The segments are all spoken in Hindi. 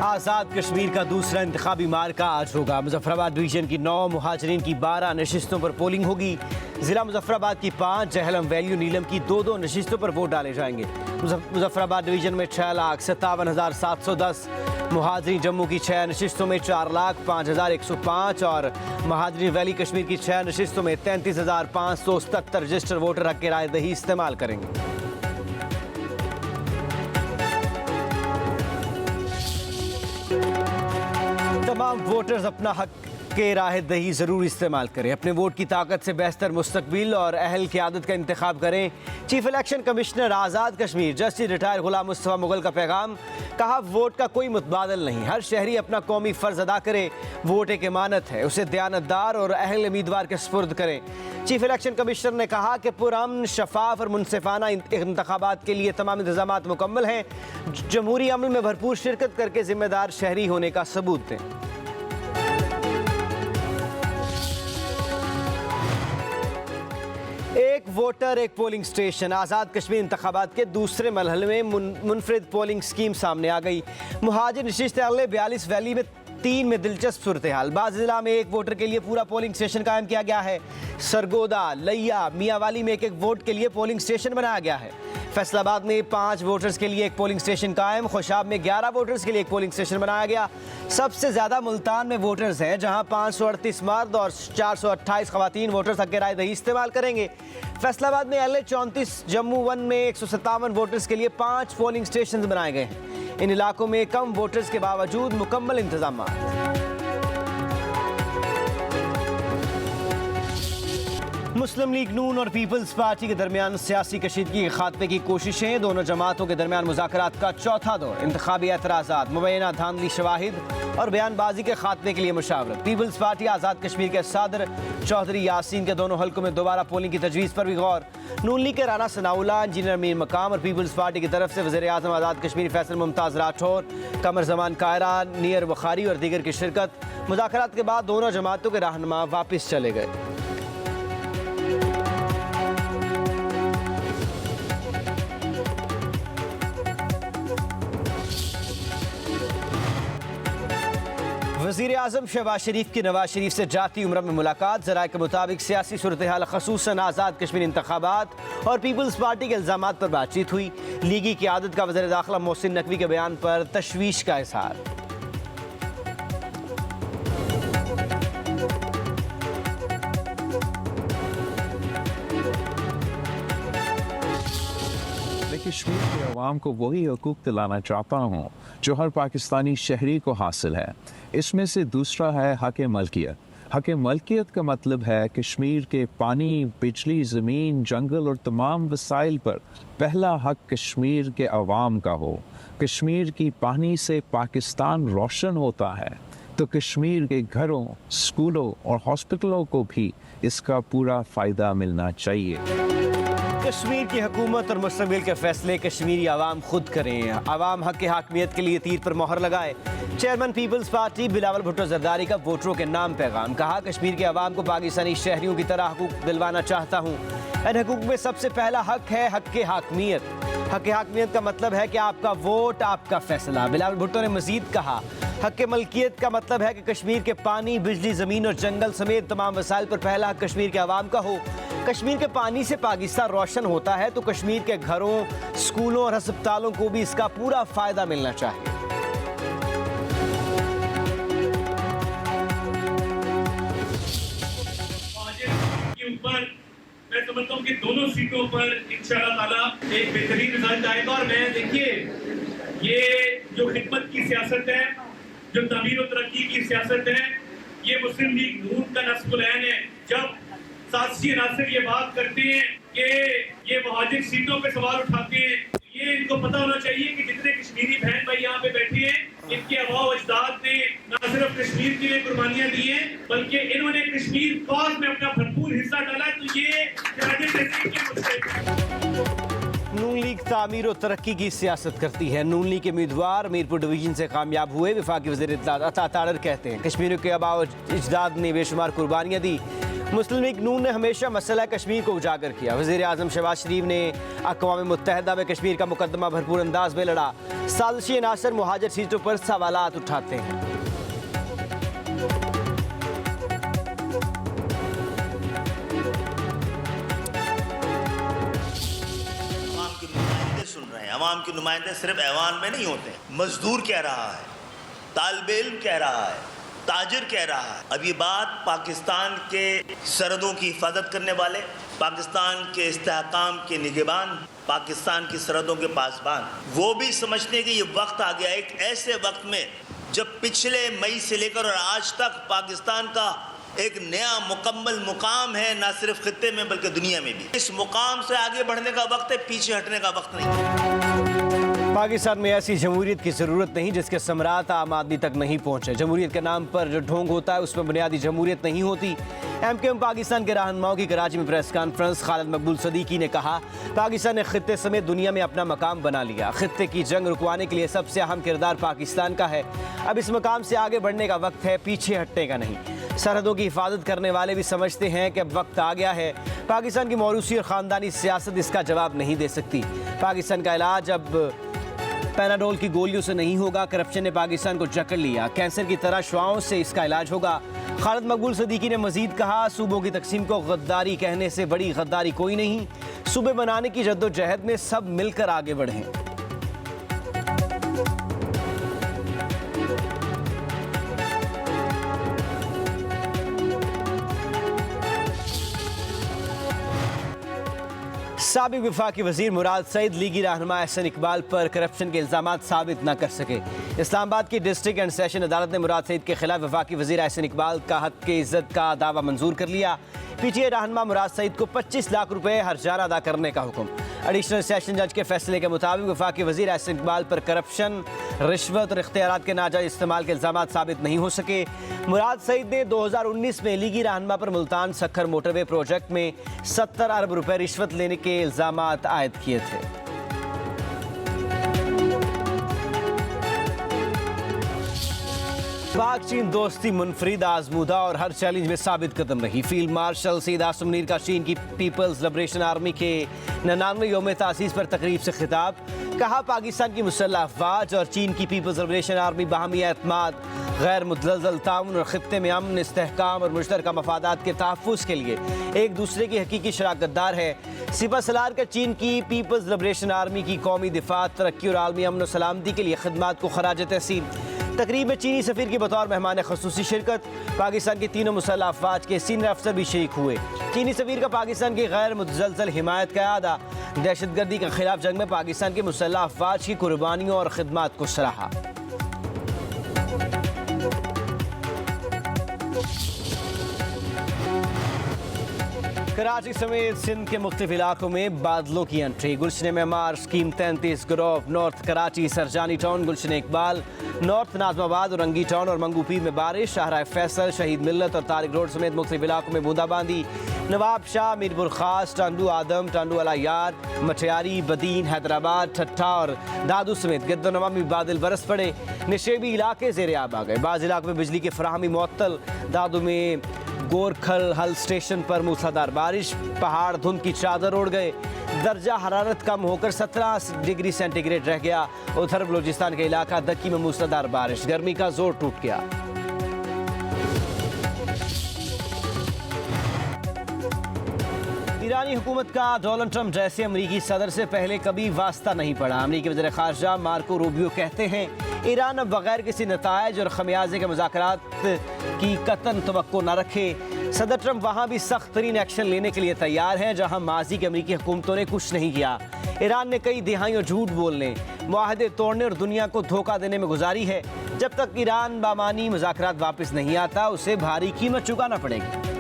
आज़ाद कश्मीर का दूसरा इंतखाबी मार्का आज होगा। मुजफ्फराबाद डिवीजन की 9, मुहाजिरीन की 12 नशिस्तों पर पोलिंग होगी। जिला मुजफ्फराबाद की 5, जहलम वैल्यू नीलम की 2 नशिस्तों पर वोट डाले जाएंगे। मुजफ्फराबाद डिवीजन में 6,57,710, मुहाजिरीन जम्मू की 6 नशिस्तों में 4,05,105 और मुहाजिरीन वैली कश्मीर की 6 नशिस्तों में 33,577 रजिस्टर वोटर हक राय दही इस्तेमाल करेंगे। तमाम वोटर्स अपना हक के राह दही ज़रूर इस्तेमाल करें। अपने वोट की ताकत से बेहतर मुस्तकबिल और अहल क़यादत का इंतखाब करें। Chief election commissioner Azad Kashmir justice retire गुलाम मुस्तफ़ा मुगल का पैगाम। कहा, वोट का कोई मुतबादल नहीं, हर शहरी अपना कौमी फ़र्ज अदा करे। वोट एक अमानत है, उसे दयानतदार और अहल उम्मीदवार के सुपुर्द करें। चीफ इलेक्शन कमिश्नर ने कहा कि पुरअमन, शफाफ और मुनसिफाना इंतखाबात के लिए तमाम इंतजामात मुकम्मल हैं। जमहूरी अमल में भरपूर शिरकत करके जिम्मेदार शहरी होने का सबूत दें। एक वोटर एक पोलिंग स्टेशन। आज़ाद कश्मीर इंतखाबात के दूसरे मरहले में मुनफरिद पोलिंग स्कीम सामने आ गई। मुहाजिर नशिस्त अगले 42 वैली में 3 में दिलचस्प सूरत हाल। बाज़ जिला में एक वोटर के लिए पूरा पोलिंग स्टेशन कायम किया गया है। सरगोदा, लैया, मियाँवाली में एक वोट के लिए पोलिंग स्टेशन बनाया गया है। फैसलाबाद में 5 वोटर्स के लिए एक पोलिंग स्टेशन कायम। खुशाब में 11 वोटर्स के लिए एक पोलिंग स्टेशन बनाया गया। सबसे ज़्यादा मुल्तान में वोटर्स हैं, जहां 538 मर्द और 428 खवातीन वोटर्स हक राय दही इस्तेमाल करेंगे। फैसलाबाद में LA 34, जम्मू 1 में 157 वोटर्स के लिए 5 पोलिंग स्टेशन बनाए गए हैं। इन इलाकों में कम वोटर्स के बावजूद मुकम्मल इंतजाम। मुस्लिम लीग नून और पीपल्स पार्टी के दरमियान सियासी कशीदगी के खात्मे की कोशिशें। दोनों जमातों के दरमियान मुज़ाकरात का चौथा दौर। इंतखाबी एतराज़ात, मुबैना धांधली शवाहिद और बयानबाजी के खात्मे के लिए मुशावरत। पीपल्स पार्टी आज़ाद कश्मीर के सदर चौधरी यासीन के दोनों हल्कों में दोबारा पोलिंग की तजवीज़ पर भी गौर। नून लीग के राना सनाउल्लाह, इंजीनियर मीर मकाम और पीपल्स पार्टी की तरफ से वज़ीर आज़म आज़ाद कश्मीर फैसल मुमताज़ राठौर, कमर जमान कायरा, नियर बुखारी और दीगर की शिरकत। मुज़ाकरात के बाद दोनों जमातों के रहनुमा वापस चले गए। वज़ीर आज़म शहबाज शरीफ की नवाज शरीफ से जाती उम्र में मुलाकात। ज़राए के मुताबिक सियासी सूरत हाल ख़ुसूसन आज़ाद कश्मीर इंतखाबात और पीपल्स पार्टी के इल्ज़ामात पर बातचीत हुई। लीगी क़यादत का वज़ीर दाखिला मोहसिन नकवी के बयान पर तशवीश का इज़हार। कश्मीर के अवाम को वही हकूक़ दिलाना चाहता हूँ जो हर पाकिस्तानी शहरी को हासिल है। इसमें से दूसरा है हक़ मलकियत। हक़ मलकियत का मतलब है कश्मीर के पानी, बिजली, ज़मीन, जंगल और तमाम वसाइल पर पहला हक़ कश्मीर के अवाम का हो। कश्मीर की पानी से पाकिस्तान रोशन होता है, तो कश्मीर के घरों, स्कूलों और हॉस्पिटलों को भी इसका पूरा फ़ायदा मिलना चाहिए। कश्मीर की हुकूमत और मुस्तक़बिल के फैसले कश्मीरी आवाम खुद करें। आवाम हक़ हाकमियत के लिए तीर पर मोहर लगाए। Chairman Peoples Party Bilawal Bhutto Zardari का वोटरों के नाम पैगाम। कहा, कश्मीर के आवाम को पाकिस्तानी शहरियों की तरह हकूक़ दिलवाना चाहता हूँ। इन हकूक़ में सबसे पहला हक़ है हक़ हाकमियत। हक़ हाकमियत का मतलब है कि आपका वोट आपका फैसला। बिलावल भुट्टो ने मज़ीद कहा, हक़ मलकियत का मतलब है कि कश्मीर के पानी, बिजली, ज़मीन और जंगल समेत तमाम वसाइल पर पहला हक़ कश्मीर के आवाम का हो। कश्मीर के पानी से पाकिस्तान रोशन होता है, तो कश्मीर के घरों, स्कूलों और अस्पतालों को भी इसका पूरा फ़ायदा मिलना चाहिए। मैं समझता हूँ कि दोनों सीटों पर इंशाअल्लाह ताला एक बेहतरीन रिजल्ट आएगा। और मैं देखिए, ये जो खिदमत की सियासत है, जो तमीर और तरक्की की सियासत है, ये मुस्लिम लीग नून का नस्ल है। जब सासी अनासर ये बात करते हैं कि ये मुहाजिर सीटों पे सवाल उठाते हैं, ये इनको पता होना चाहिए कि जितने कश्मीरी बहन भाई यहाँ पे बैठे हैं, इनके आबाओ अजदाद ने न सिर्फ कश्मीर के लिए कुर्बानियां दी हैं, बल्कि इन्होंने कश्मीर कॉज में अपना भरपूर हिस्सा डाला। तो ये नून लीग तामीर और तरक्की की सियासत करती है। नून लीग के उम्मीदवार मीरपुर डिवीजन से कामयाब हुए। वफाकी वज़ीर अता तारर कहते हैं, कश्मीर के आबाओ अजदाद ने बेशुमार कुर्बानियाँ दी, मुस्लिम लीग नून ने हमेशा मसला कश्मीर को उजागर किया। वज़ीर आज़म शहबाज शरीफ ने अक़वाम मुत्तहिदा में कश्मीर का मुकदमा भरपूर अंदाज में लड़ा। साजिशी अनासर मुहाजिर सीटों पर सवालात उठाते हैं। अवाम के नुमाइंदे सिर्फ ऐवान में नहीं होते। मजदूर कह रहा है, तालिबे इल्म कह रहा है, ताजिर कह रहा है। अब ये बात पाकिस्तान के सरहदों की हिफाजत करने वाले, पाकिस्तान के इस्तेहकाम के निगहबान, पाकिस्तान की सरहदों के पासबान, वो भी समझने कि ये वक्त आ गया एक ऐसे वक्त में जब पिछले मई से लेकर और आज तक पाकिस्तान का एक नया मुकम्मल मुकाम है, ना सिर्फ खित्ते में बल्कि दुनिया में भी। इस मुकाम से आगे बढ़ने का वक्त है, पीछे हटने का वक्त नहीं। पाकिस्तान में ऐसी जमहूरियत की ज़रूरत नहीं जिसके समरात आम आदमी तक नहीं पहुँचे। जमहूरियत के नाम पर जो ढोंग होता है उसमें बुनियादी जमहूरियत नहीं होती। MKM पाकिस्तान के रहनुमाओं की कराची में प्रेस कॉन्फ्रेंस। खालिद मकबूल सदीकी ने कहा, पाकिस्तान ने खित्ते समेत दुनिया में अपना मकाम बना लिया। खित्ते की जंग रुकवाने के लिए सबसे अहम किरदार पाकिस्तान का है। अब इस मकाम से आगे बढ़ने का वक्त है, पीछे हटने का नहीं। सरहदों की हिफाजत करने वाले भी समझते हैं कि अब वक्त आ गया है। पाकिस्तान की मौरूसी और ख़ानदानी सियासत इसका जवाब नहीं दे सकती। पाकिस्तान का इलाज अब पैनाडोल की गोलियों से नहीं होगा। करप्शन ने पाकिस्तान को जकड़ लिया। कैंसर की तरह शुआओं से इसका इलाज होगा। खालिद मकबूल सदीकी ने मजीद कहा, सूबों की तकसीम को गद्दारी कहने से बड़ी गद्दारी कोई नहीं। सूबे बनाने की जद्दोजहद में सब मिलकर आगे बढ़ें। साबिक वफाकी वजीर मुराद सईद लीगी रहनुमा एहसन इकबाल पर करप्शन के इल्जाम साबित न कर सके। इस्लामाबाद की डिस्ट्रिक्ट एंड सेशन अदालत ने मुराद सईद के खिलाफ वफाकी वजीर एहसन इकबाल का हक के इज्जत का दावा मंजूर कर लिया। PTA रहनुमा मुराद सईद को 25 लाख रुपए हर्जाना अदा करने का हुक्म। एडिशनल सेशन जज के फैसले के मुताबिक वफाकी वजीर एहसन इकबाल पर करप्शन, रिश्वत और इख्तियारात के नाजायज इस्तेमाल के इल्जाम साबित नहीं हो सके। मुराद सईद ने 2019 में लीगी रहनुमा पर मुल्तान सक्खर मोटरवे प्रोजेक्ट में 70 अरब रुपए रिश्वत लेने के इल्जाम आयद किए थे। पाक चीन दोस्ती मुनफरिद, आजमूदा और हर चैलेंज में साबित कदम रही। फील्ड मार्शल सईद आसिम मुनीर का चीन की पीपल्स लिबरेशन आर्मी के 99वें यौम तासीस पर तकरीब से खिताब। कहा, पाकिस्तान की मुसल्लह अफवाज और चीन की पीपल्स लिबरेशन आर्मी बाहमी एतमाद, गैर मुतज़लज़ल ताउन और खित्ते में अमन, इस्तेहकाम और मुश्तरका मफादात के तहफ़्फ़ुज़ के लिए एक दूसरे की हकीकी शराकतदार है। सिपह सलार का चीन की पीपल्स लिबरेशन आर्मी की कौमी दिफा, तरक्की और आलमी अमन और सलामती के लिए खिदमात को खराज तहसीन। तकरीब में चीनी सफ़ीर की बतौर मेहमान ख़ुसूसी शिरकत। पाकिस्तान के तीनों मुसल्लह अफवाज के सीनियर अफसर भी शरीक हुए। चीनी सफ़ीर का पाकिस्तान की गैर मुतज़लज़ल हिमायत का अदा। दहशतगर्दी के खिलाफ जंग में पाकिस्तान के मुसल्लह अफवाज की कुर्बानियों और खिदमात को सराहा। कराची समेत सिंध के मुख्तलिफ इलाकों में बादलों की entry. Gulshan Maymar, scheme 33, grove, north Karachi, Surjani town, Gulshan Iqbal, north Nazimabad और रंगी टाउन और मंगू पीर में बारिश। शाहराह फैसल, शहीद मिल्लत और तारिक रोड समेत मुख्तलिफ इलाकों में बूंदाबांदी। नवाब शाह, मीरपुर खास, टांडू आदम, टांडू अला यार, मठियारी, बदीन, हैदराबाद, ठट्ठा और दादू समेत गिरदोनवा में बादल बरस पड़े। निशेबी इलाके ज़ेर आब आ गए। बाज़ इलाकों में बिजली की फराहमी मुअत्तल। दादू में गोरखल हल स्टेशन पर मूसलाधार बारिश। पहाड़ धुंध की चादर ओढ़ गए। दर्जा हरारत कम होकर 17 डिग्री सेंटीग्रेड रह गया। उधर बलूचिस्तान के इलाका दक्की में मूसलाधार बारिश। गर्मी का जोर टूट गया। ईरानी हुकूमत का डोनाल्ड ट्रंप जैसे अमरीकी सदर से पहले कभी वास्ता नहीं पड़ा। अमरीकी वज़ीर ख़ारजा मार्को रूबियो कहते हैं, ईरान अब बगैर किसी नताइज और खमियाजे के मुज़ाकरात की कतन तवक्को न रखे। सदर ट्रंप वहाँ भी सख्त तरीन एक्शन लेने के लिए तैयार हैं जहाँ माजी की अमरीकी हुकूमतों ने कुछ नहीं किया। ईरान ने कई दिहाइयों झूठ बोलने, मुआहदे तोड़ने और दुनिया को धोखा देने में गुजारी है। जब तक ईरान बामानी मुज़ाकरात वापस नहीं आता, उसे भारी कीमत चुकाना पड़ेगी।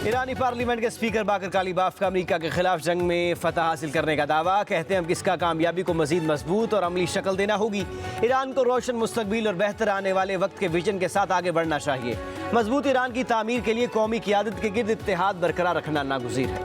ईरानी पार्लियामेंट के स्पीकर बाकर कालीबाफ का अमेरिका के खिलाफ जंग में फतह हासिल करने का दावा। कहते हैं अब इसका कामयाबी को मजीद मजबूत और अमली शक्ल देना होगी। ईरान को रोशन मुस्तकबिल और बेहतर आने वाले वक्त के विजन के साथ आगे बढ़ना चाहिए। मजबूत ईरान की तामीर के लिए कौमी क़ियादत के गिर्द इत्तेहाद बरकरार रखना नागुज़ीर है।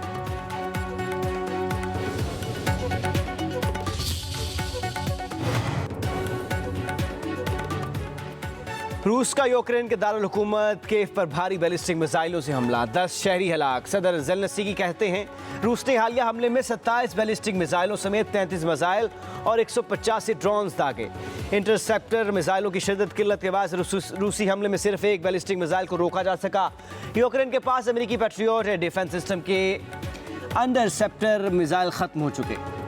रूस का यूक्रेन के दारुल हुकूमत कीव पर भारी बैलिस्टिक मिसाइलों से हमला, 10 शहरी हलाक। सदर ज़ेलेंस्की कहते हैं रूस ने हालिया हमले में 27 बैलिस्टिक मिसाइलों समेत 33 मिसाइल और 185 ड्रोन्स दागे। इंटरसेप्टर मिसाइलों की शिद्दत किल्लत के बाद रूसी हमले में सिर्फ एक बैलिस्टिक मिसाइल को रोका जा सका। यूक्रेन के पास अमेरिकी पैट्रियट डिफेंस सिस्टम के इंटरसेप्टर मिसाइल खत्म हो चुके।